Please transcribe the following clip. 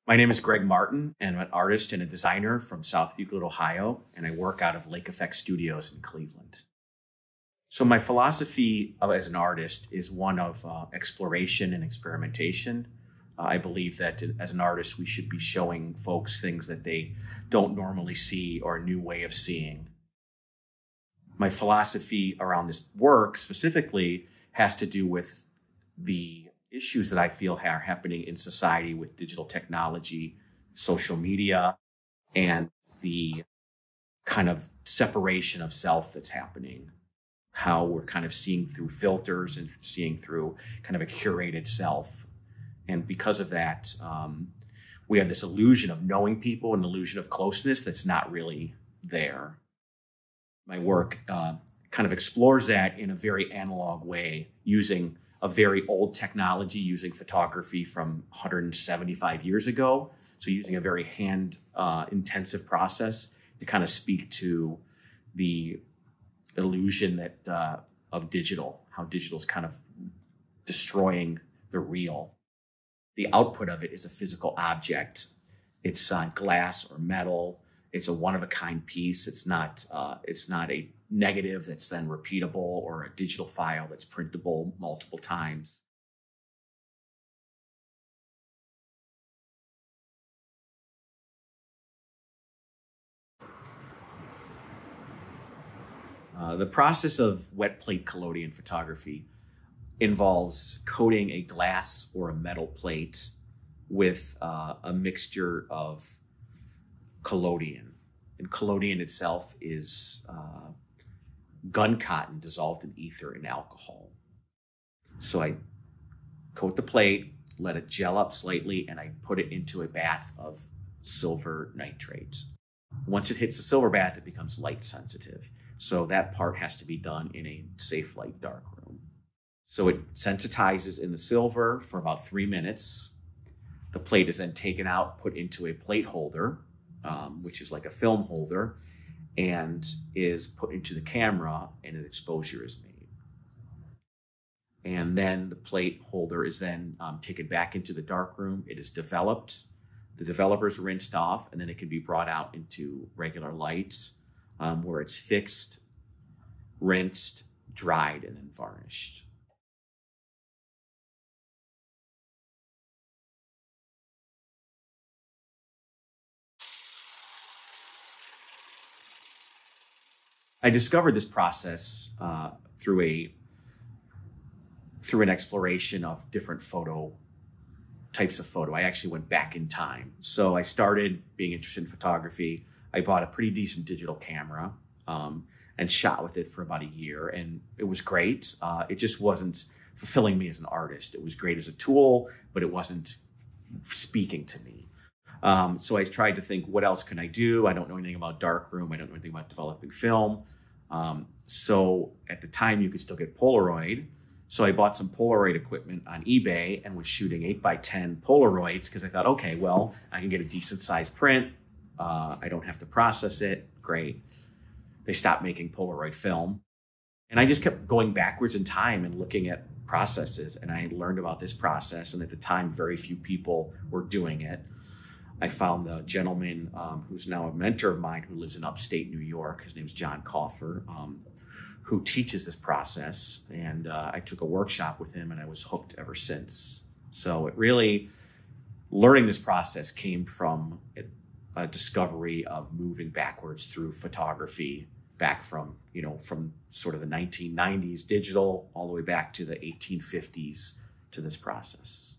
My name is Greg Martin, and I'm an artist and a designer from South Euclid, Ohio, and I work out of Lake Effect Studios in Cleveland. So my philosophy as an artist is one of exploration and experimentation. I believe that as an artist, we should be showing folks things that they don't normally see or a new way of seeing. My philosophy around this work specifically has to do with the issues that I feel are happening in society with digital technology, social media, and the kind of separation of self that's happening. How we're kind of seeing through filters and seeing through kind of a curated self. And because of that, we have this illusion of knowing people, an illusion of closeness that's not really there. My work kind of explores that in a very analog way, using a very old technology, using photography from 175 years ago. So using a very hand-intensive process to kind of speak to the illusion that of digital, how digital is kind of destroying the real. The output of it is a physical object. It's glass or metal. It's a one-of-a-kind piece. It's not a negative that's then repeatable or a digital file that's printable multiple times. The process of wet plate collodion photography involves coating a glass or a metal plate with a mixture of collodion. And collodion itself is gun cotton dissolved in ether and alcohol. So I coat the plate, let it gel up slightly, and I put it into a bath of silver nitrate. Once it hits the silver bath, it becomes light sensitive. So that part has to be done in a safe light dark room. So it sensitizes in the silver for about 3 minutes. The plate is then taken out, put into a plate holder, which is like a film holder, and is put into the camera, and an exposure is made. And then the plate holder is then taken back into the dark room. It is developed. The developer's rinsed off, and then it can be brought out into regular light, where it's fixed, rinsed, dried, and then varnished. I discovered this process through an exploration of different types of photo. I actually went back in time. So I started being interested in photography. I bought a pretty decent digital camera and shot with it for about a year, and it was great. It just wasn't fulfilling me as an artist. It was great as a tool, but it wasn't speaking to me. So I tried to think, what else can I do? I don't know anything about darkroom. I don't know anything about developing film. So at the time, you could still get Polaroid. So I bought some Polaroid equipment on eBay and was shooting 8x10 Polaroids because I thought, okay, well, I can get a decent size print. I don't have to process it. Great. They stopped making Polaroid film. And I just kept going backwards in time and looking at processes. And I learned about this process. And at the time, very few people were doing it. I found the gentleman who's now a mentor of mine who lives in upstate New York. His name's John Coffer, who teaches this process. And I took a workshop with him and I was hooked ever since. So it really, learning this process came from a discovery of moving backwards through photography, back from sort of the 1990s digital all the way back to the 1850s to this process.